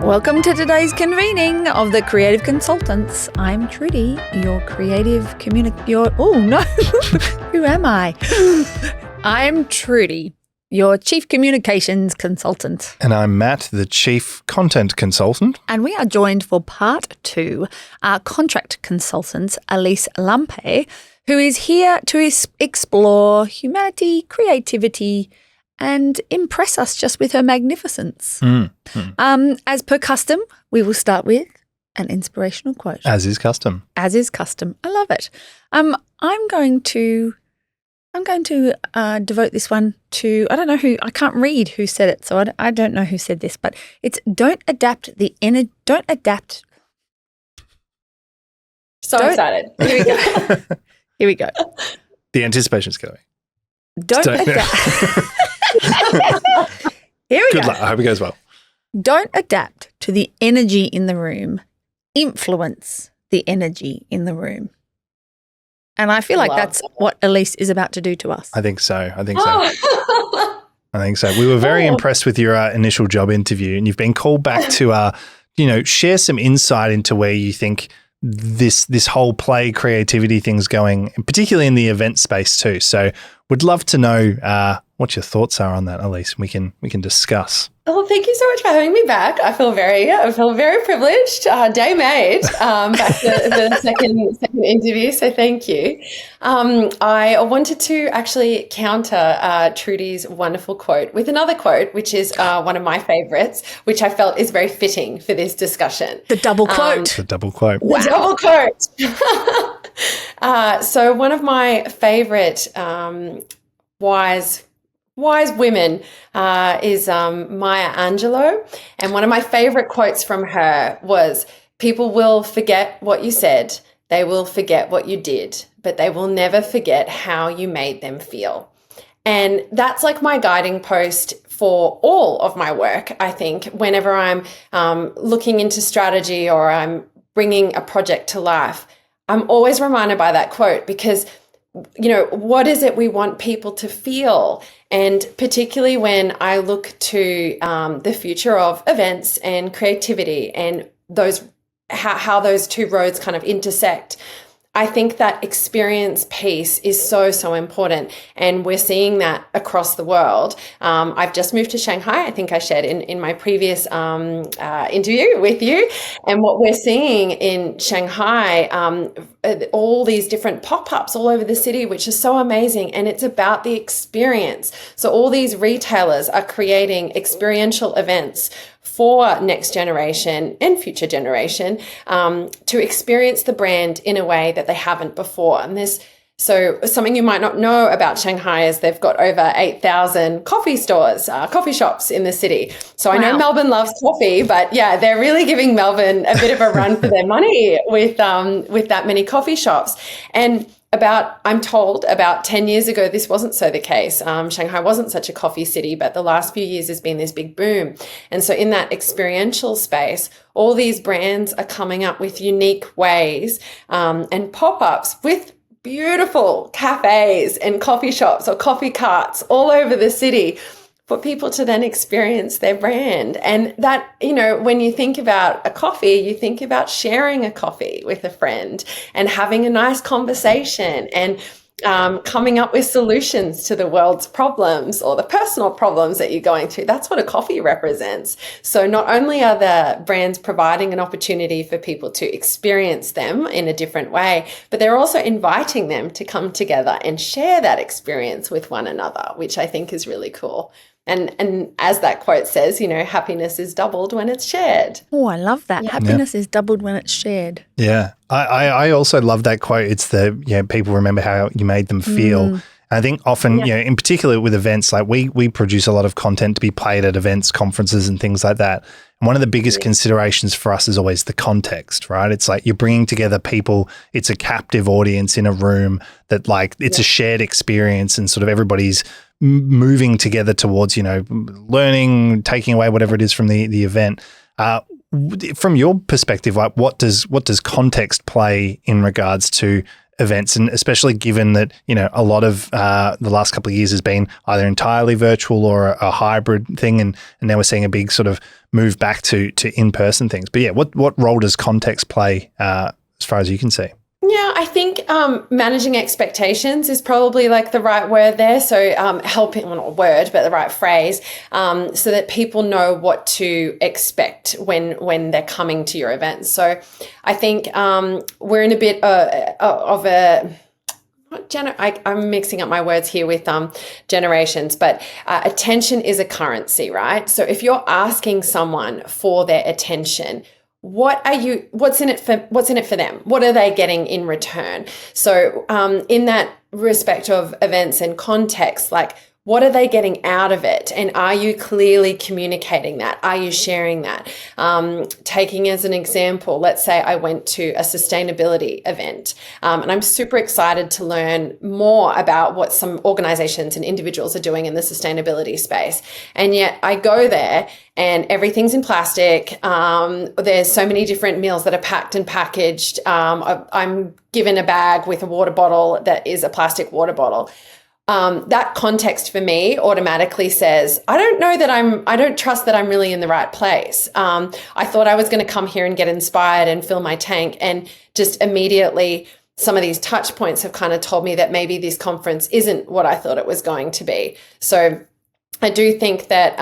Welcome to today's convening of the Creative Consultants. I'm Trudi, your creative oh no, who am I? I'm Trudi, your Chief Communications Consultant. And I'm Matt, the Chief Content Consultant. And we are joined for part 2, our contract consultant, Alyce Lampe, who is here to explore humanity, creativity, and impress us just with her magnificence. As per custom, we will start with an inspirational quote. As is custom. As is custom. I love it. I'm going to devote this one to, I can't read who said it, so I don't know who said this, but it's don't adapt. So excited. Here we go. Here we go. The anticipation's going. Don't adapt. Here we go. Good luck. I hope it goes well. Don't adapt to the energy in the room. Influence the energy in the room. And I feel like that's what Alyce is about to do to us. I think so. I think so. We were very impressed with your initial job interview, and you've been called back to, share some insight into where you think this whole play creativity thing's going, and particularly in the event space too. So would love to know what your thoughts are on that, Alyce. We can discuss. Oh, thank you so much for having me back. I feel very privileged. Day made. Back to the second interview. So thank you. I wanted to actually counter Trudy's wonderful quote with another quote, which is one of my favorites, which I felt is very fitting for this discussion. The double quote. The double quote. Wow. The double quote. So one of my favorite wise women is Maya Angelou. And one of my favorite quotes from her was, people will forget what you said, they will forget what you did, but they will never forget how you made them feel. And that's like my guiding post for all of my work, I think, whenever I'm looking into strategy or I'm bringing a project to life. I'm always reminded by that quote because what is it we want people to feel? And particularly when I look to the future of events and creativity and how those two roads kind of intersect, I think that experience piece is so, so important. And we're seeing that across the world. I've just moved to Shanghai. I think I shared in my previous interview with you. And what we're seeing in Shanghai, all these different pop-ups all over the city, which is so amazing. And it's about the experience. So all these retailers are creating experiential events for next generation and future generation to experience the brand in a way that they haven't before. And so something you might not know about Shanghai is they've got over 8,000 coffee shops in the city. So wow. I know Melbourne loves coffee, but yeah, they're really giving Melbourne a bit of a run for their money with that many coffee shops. And I'm told about 10 years ago, this wasn't so the case. Shanghai wasn't such a coffee city, but the last few years has been this big boom. And so in that experiential space, all these brands are coming up with unique ways and pop-ups with beautiful cafes and coffee shops or coffee carts all over the city for people to then experience their brand. And that, when you think about a coffee, you think about sharing a coffee with a friend and having a nice conversation and coming up with solutions to the world's problems or the personal problems that you're going through. That's what a coffee represents. So not only are the brands providing an opportunity for people to experience them in a different way, but they're also inviting them to come together and share that experience with one another, which I think is really cool. And as that quote says, happiness is doubled when it's shared. Oh, I love that. Yeah. Happiness is doubled when it's shared. Yeah. I also love that quote. It's people remember how you made them feel. And I think often, in particular with events, like we produce a lot of content to be played at events, conferences and things like that. And one of the biggest considerations for us is always the context, right? It's like you're bringing together people. It's a captive audience in a room that it's a shared experience and sort of everybody's moving together towards, learning, taking away whatever it is from the event. From your perspective, what does context play in regards to events, and especially given that, a lot of the last couple of years has been either entirely virtual or a hybrid thing, and now we're seeing a big sort of move back to in-person things. But yeah, what role does context play as far as you can see? Yeah, I think managing expectations is probably like the right word there. So helping, well, not a word, but the right phrase, so that people know what to expect when they're coming to your event. So I think we're in a bit of a I'm mixing up my words here with generations, but attention is a currency, right? So if you're asking someone for their attention, what's in it for them? What are they getting in return? So in that respect of events and context, like, what are they getting out of it? And are you clearly communicating that? Are you sharing that? Taking as an example, let's say I went to a sustainability event, and I'm super excited to learn more about what some organizations and individuals are doing in the sustainability space. And yet I go there and everything's in plastic. There's so many different meals that are packed and packaged. I'm given a bag with a water bottle that is a plastic water bottle. That context for me automatically says, I don't trust that I'm really in the right place. I thought I was going to come here and get inspired and fill my tank, and just immediately some of these touch points have kind of told me that maybe this conference isn't what I thought it was going to be. So I do think that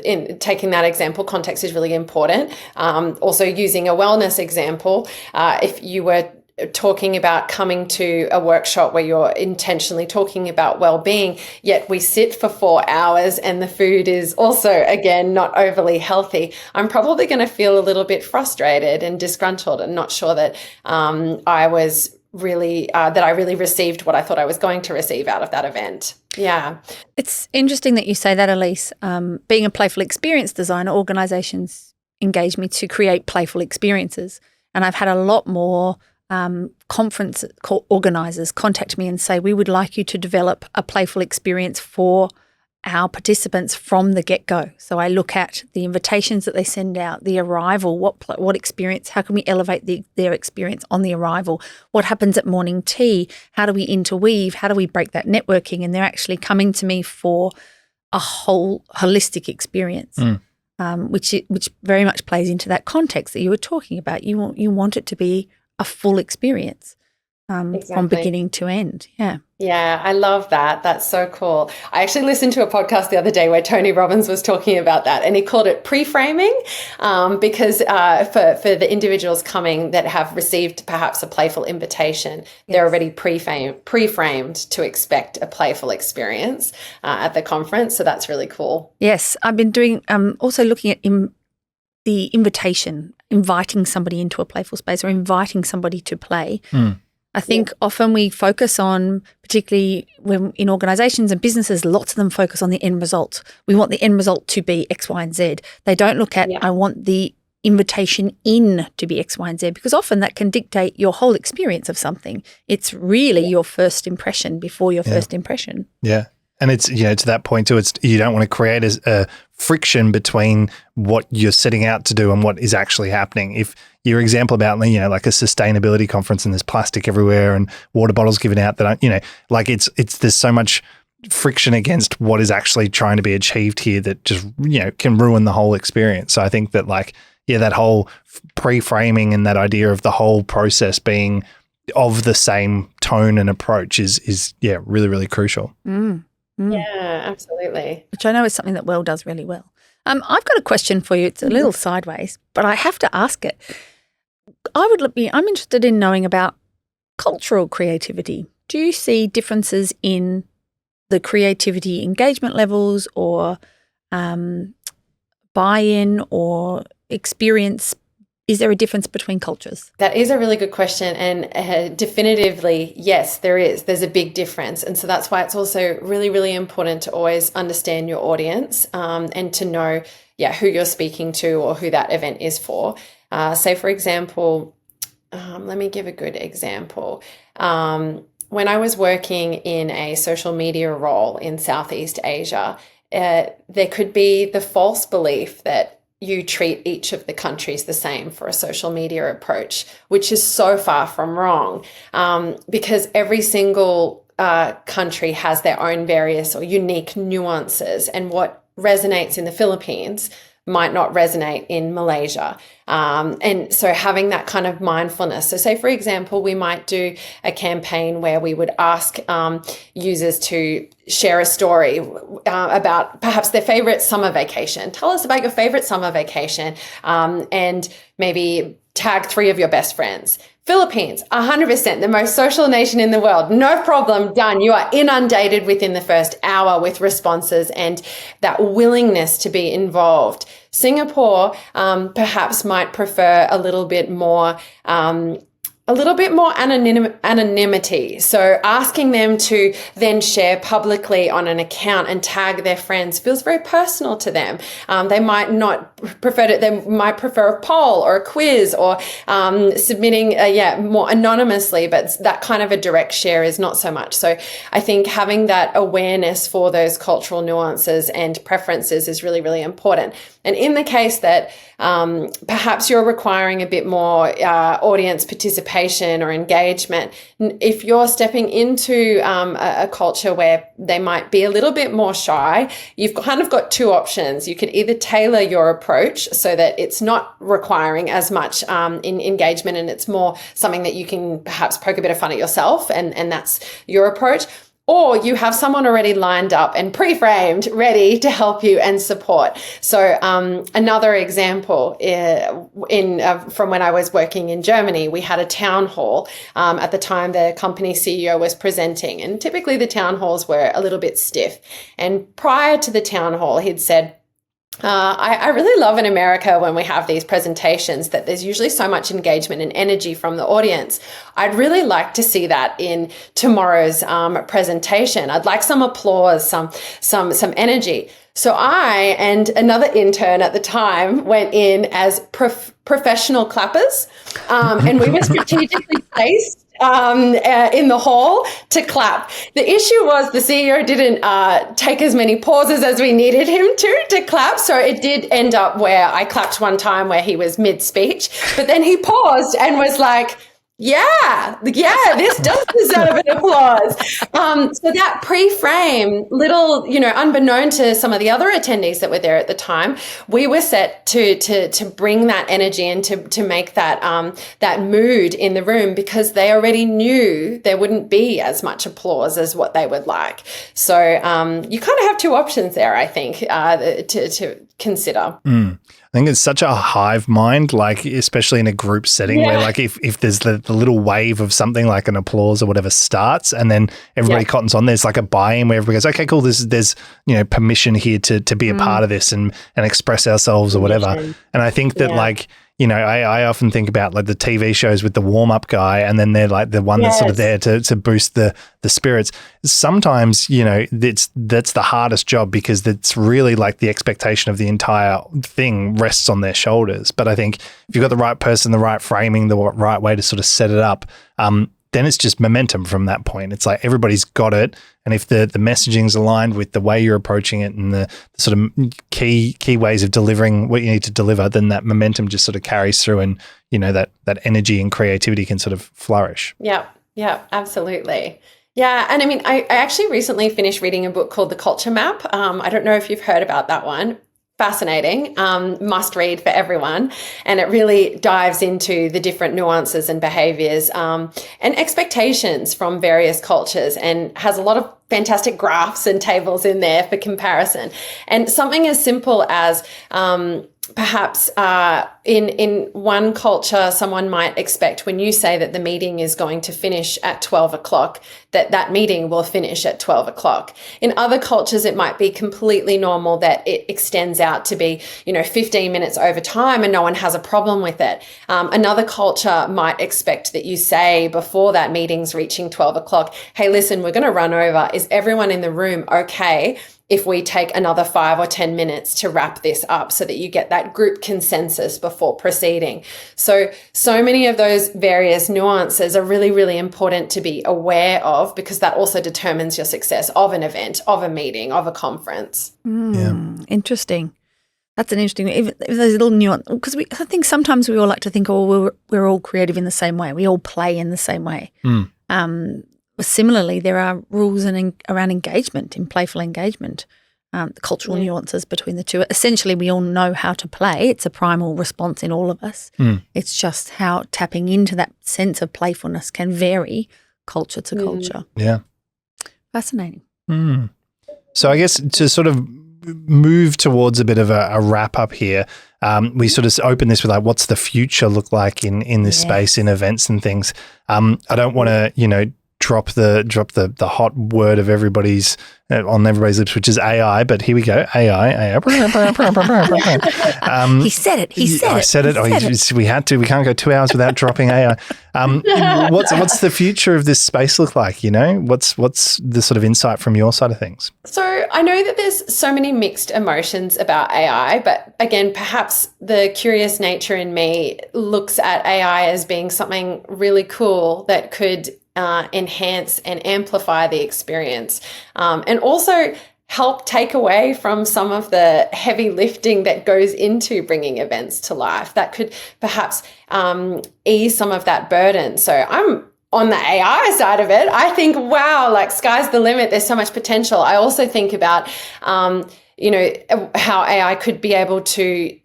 in taking that example, context is really important. Also using a wellness example, if you were talking about coming to a workshop where you're intentionally talking about well-being, yet we sit for 4 hours and the food is also, again, not overly healthy, I'm probably going to feel a little bit frustrated and disgruntled and not sure that I really received what I thought I was going to receive out of that event. Yeah. It's interesting that you say that, Alyce. Being a playful experience designer, organisations engage me to create playful experiences, and I've had a lot more conference organisers contact me and say, we would like you to develop a playful experience for our participants from the get-go. So I look at the invitations that they send out, the arrival, what experience, how can we elevate their experience on the arrival, what happens at morning tea, how do we interweave, how do we break that networking, and they're actually coming to me for a whole holistic experience. Which very much plays into that context that you were talking about. You want it to be a full experience from beginning to end. Yeah. Yeah, I love that. That's so cool. I actually listened to a podcast the other day where Tony Robbins was talking about that, and he called it pre-framing because for the individuals coming that have received perhaps a playful invitation, they're already pre-framed to expect a playful experience at the conference. So that's really cool. Yes, I've been doing also looking at the invitation, inviting somebody into a playful space or inviting somebody to play. I think often we focus on, particularly when in organisations and businesses, lots of them focus on the end result. We want the end result to be X, Y, and Z. They don't look at, I want the invitation in to be X, Y, and Z, because often that can dictate your whole experience of something. It's really your first impression before your first impression. Yeah. And it's, to that point too, you don't want to create a friction between what you're setting out to do and what is actually happening. If your example about, like a sustainability conference and there's plastic everywhere and water bottles given out that, there's so much friction against what is actually trying to be achieved here that just, can ruin the whole experience. So I think that that whole pre-framing and that idea of the whole process being of the same tone and approach is really, really crucial. Yeah, absolutely. Which I know is something that Well does really well. I've got a question for you. It's a little sideways, but I have to ask it. I'm interested in knowing about cultural creativity. Do you see differences in the creativity engagement levels or buy-in or experience? Is there a difference between cultures? That is a really good question. And definitively, yes, there is. There's a big difference. And so that's why it's also really, really important to always understand your audience and to know, who you're speaking to or who that event is for. Say, for example, let me give a good example. When I was working in a social media role in Southeast Asia, there could be the false belief that you treat each of the countries the same for a social media approach, which is so far from wrong, because every single country has their own various or unique nuances, and what resonates in the Philippines might not resonate in Malaysia. And so having that kind of mindfulness. So say, for example, we might do a campaign where we would ask users to share a story about perhaps their favorite summer vacation. Tell us about your favorite summer vacation, and maybe tag 3 of your best friends. Philippines, 100%, the most social nation in the world. No problem, done. You are inundated within the first hour with responses and that willingness to be involved. Singapore perhaps might prefer a little bit more anonymity. So asking them to then share publicly on an account and tag their friends feels very personal to them. They might not prefer it. They might prefer a poll or a quiz, or submitting, more anonymously, but that kind of a direct share is not so much. So I think having that awareness for those cultural nuances and preferences is really, really important. And in the case that perhaps you're requiring a bit more audience participation or engagement, if you're stepping into a culture where they might be a little bit more shy, you've kind of got 2 options. You could either tailor your approach so that it's not requiring as much in engagement, and it's more something that you can perhaps poke a bit of fun at yourself, and that's your approach. Or you have someone already lined up and pre-framed, ready to help you and support. So another example from when I was working in Germany, we had a town hall. At the time, the company CEO was presenting, and typically the town halls were a little bit stiff. And prior to the town hall, he'd said, I really love in America when we have these presentations that there's usually so much engagement and energy from the audience. I'd really like to see that in tomorrow's presentation. I'd like some applause, some energy. So I and another intern at the time went in as professional clappers, and we were strategically placed in the hall to clap. The issue was the CEO didn't take as many pauses as we needed him to clap. So it did end up where I clapped one time where he was mid-speech, but then he paused and was like, yeah, this does deserve an applause. So that pre-frame, little, unbeknown to some of the other attendees that were there at the time, we were set to bring that energy and to make that mood in the room, because they already knew there wouldn't be as much applause as what they would like. So you kind of have 2 options there, I think, to consider. I think it's such a hive mind, like especially in a group setting where like if there's the little wave of something like an applause or whatever starts, and then everybody cottons on, there's like a buy-in where everybody goes, okay, cool, there's permission here to be a part of this and express ourselves or whatever. And I think that like, I often think about like the TV shows with the warm-up guy, and then they're like the one that's sort of there to boost the spirits. Sometimes, that's the hardest job, because it's really like the expectation of the entire thing rests on their shoulders. But I think if you've got the right person, the right framing, the right way to sort of set it up, then it's just momentum from that point. It's like everybody's got it. And if the messaging's aligned with the way you're approaching it and the sort of key ways of delivering what you need to deliver, then that momentum just sort of carries through, and, that energy and creativity can sort of flourish. Yeah, absolutely. Yeah. And I mean, I actually recently finished reading a book called The Culture Map. I don't know if you've heard about that one. Fascinating, must read for everyone. And it really dives into the different nuances and behaviors and expectations from various cultures, and has a lot of fantastic graphs and tables in there for comparison. And something as simple as perhaps in one culture, someone might expect when you say that the meeting is going to finish at 12 o'clock, that meeting will finish at 12 o'clock. In other cultures, it might be completely normal that it extends out to be, 15 minutes over time, and no one has a problem with it. Another culture might expect that you say before that meeting's reaching 12 o'clock, hey, listen, we're going to run over. Is everyone in the room okay if we take another 5 or 10 minutes to wrap this up, so that you get that group consensus before proceeding? So many of those various nuances are really, really important to be aware of, because that also determines your success of an event, of a meeting, of a conference. Interesting. That's an interesting, if there's a little nuance, because I think sometimes we all like to think, oh, we're all creative in the same way. We all play in the same way. Similarly, there are rules around engagement, in playful engagement, the cultural nuances between the two. Essentially, we all know how to play. It's a primal response in all of us. It's just how tapping into that sense of playfulness can vary culture to culture. Yeah. Fascinating. So I guess to sort of move towards a bit of a wrap up here, we sort of open this with like, what's the future look like in this space, in events and things. I don't want to, drop the hot word of everybody's on everybody's lips, which is AI. But here we go, AI. He said it. I said it. We had to. We can't go 2 hours without dropping AI. What's the future of this space look like? What's the sort of insight from your side of things? So I know that there's so many mixed emotions about AI, but again, perhaps the curious nature in me looks at AI as being something really cool that could enhance and amplify the experience, and also help take away from some of the heavy lifting that goes into bringing events to life. That could perhaps ease some of that burden. So I'm on the AI side of it. I think, wow, like sky's the limit. There's so much potential. I also think about, how AI could be able to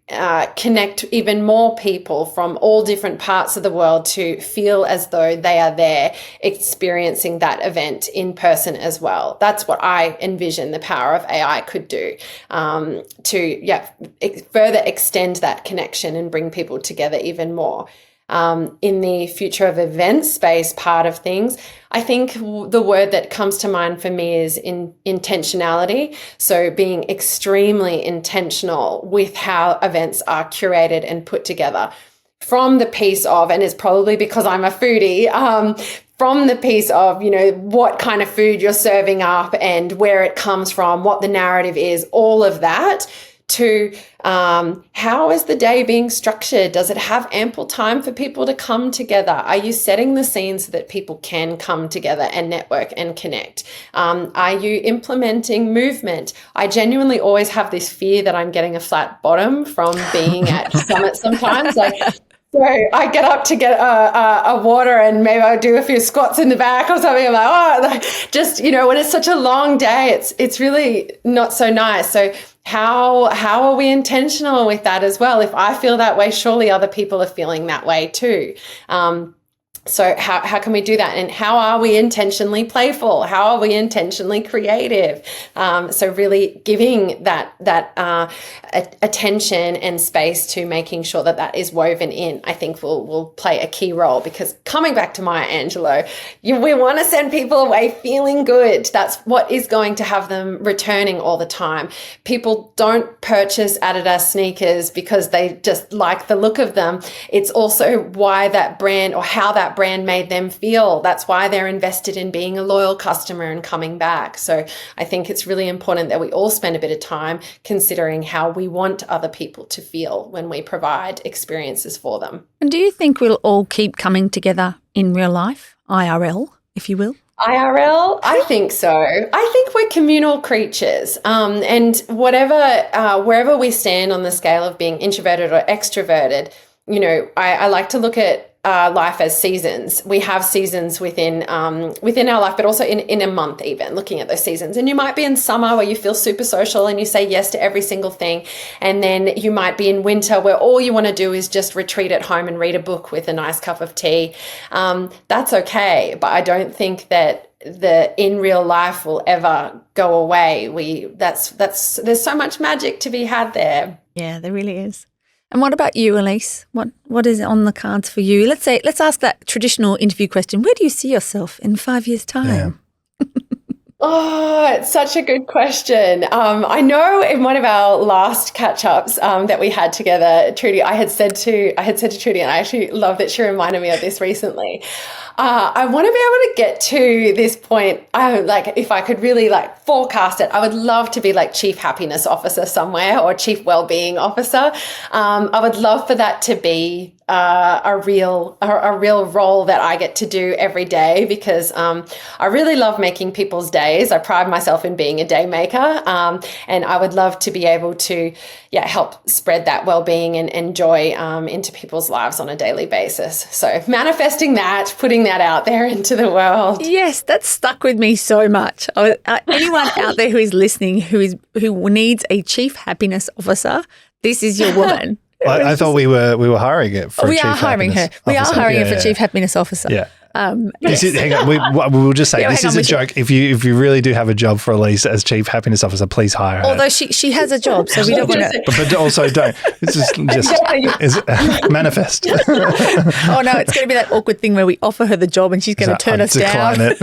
connect even more people from all different parts of the world to feel as though they are there experiencing that event in person as well. That's what I envision the power of AI could do, to further extend that connection and bring people together even more. In the future of events space part of things, I think the word that comes to mind for me is intentionality. So being extremely intentional with how events are curated and put together, from the piece of, and it's probably because I'm a foodie, from the piece of, what kind of food you're serving up and where it comes from, what the narrative is, all of that, to how is the day being structured? Does it have ample time for people to come together? Are you setting the scene so that people can come together and network and connect? Are you implementing movement? I genuinely always have this fear that I'm getting a flat bottom from being at summits sometimes. So I get up to get a water and maybe I'll do a few squats in the back or something. I'm like, when it's such a long day, it's really not so nice. So how are we intentional with that as well? If I feel that way, surely other people are feeling that way too. So how can we do that? And how are we intentionally playful? How are we intentionally creative? So really giving that attention and space to making sure that is woven in, I think will play a key role, because coming back to Maya Angelou, we want to send people away feeling good. That's what is going to have them returning all the time. People don't purchase Adidas sneakers because they just like the look of them. It's also why that brand, or how that brand made them feel. That's why they're invested in being a loyal customer and coming back. So I think it's really important that we all spend a bit of time considering how we want other people to feel when we provide experiences for them. And do you think we'll all keep coming together in real life, IRL, if you will? IRL? I think so. I think we're communal creatures. And wherever we stand on the scale of being introverted or extroverted, I like to look at life as seasons. We have seasons within our life, but also in a month, even looking at those seasons. And you might be in summer where you feel super social and you say yes to every single thing. And then you might be in winter where all you want to do is just retreat at home and read a book with a nice cup of tea. That's okay. But I don't think that the in real life will ever go away. There's so much magic to be had there. Yeah, there really is. And what about you, Alyce? What is on the cards for you? Let's ask that traditional interview question. Where do you see yourself in 5 years' time? Yeah. Oh, it's such a good question. I know in one of our last catch-ups that we had together, Trudi, I had said to Trudi, and I actually love that she reminded me of this recently. I want to be able to get to this point. If I could really forecast it, I would love to be chief happiness officer somewhere, or chief well-being officer. I would love for that to be a real role that I get to do every day, because I really love making people's days. I pride myself in being a day maker, and I would love to be able to help spread that well-being and joy into people's lives on a daily basis. So manifesting that, putting that out there into the world. Yes, that's stuck with me so much. Anyone out there who is listening who needs a chief happiness officer, this is your woman. I thought we were hiring it for. We are hiring her. We are hiring her for chief happiness officer. Yeah. Hang on. We will just say this is a joke. If you really do have a job for Alyce as chief happiness officer, please hire her. Although she has a job, so we don't want to. But also don't. It's just manifest. Oh no, it's going to be that awkward thing where we offer her the job and she's going to turn us down. It.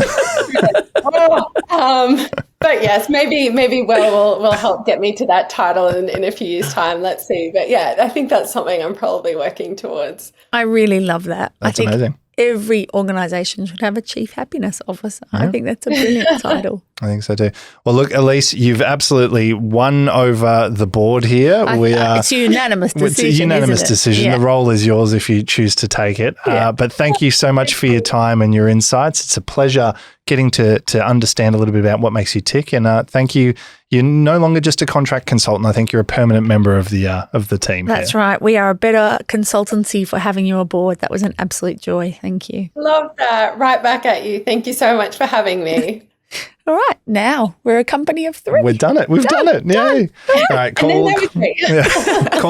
But yes, maybe will help get me to that title in a few years' time. Let's see. But yeah, I think that's something I'm probably working towards. I really love that. That's I think amazing. Every organisation should have a chief happiness officer. Yeah. I think that's a brilliant title. I think so too. Well, look, Alyce, you've absolutely won over the board here. It's a unanimous decision. It's a unanimous decision. Yeah. The role is yours if you choose to take it. Yeah. But thank you so much for your time and your insights. It's a pleasure getting to understand a little bit about what makes you tick. And thank you. You're no longer just a contract consultant. I think you're a permanent member of the team. That's right. We are a better consultancy for having you aboard. That was an absolute joy. Thank you. Love that. Right back at you. Thank you so much for having me. All right. Now we're a company of 3. We've done it. We've done it. Yay. All right. Call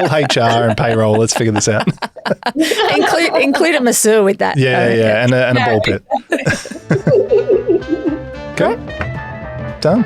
HR and payroll. Let's figure this out. include a masseur with that. Yeah. And a ball pit. Okay. Done.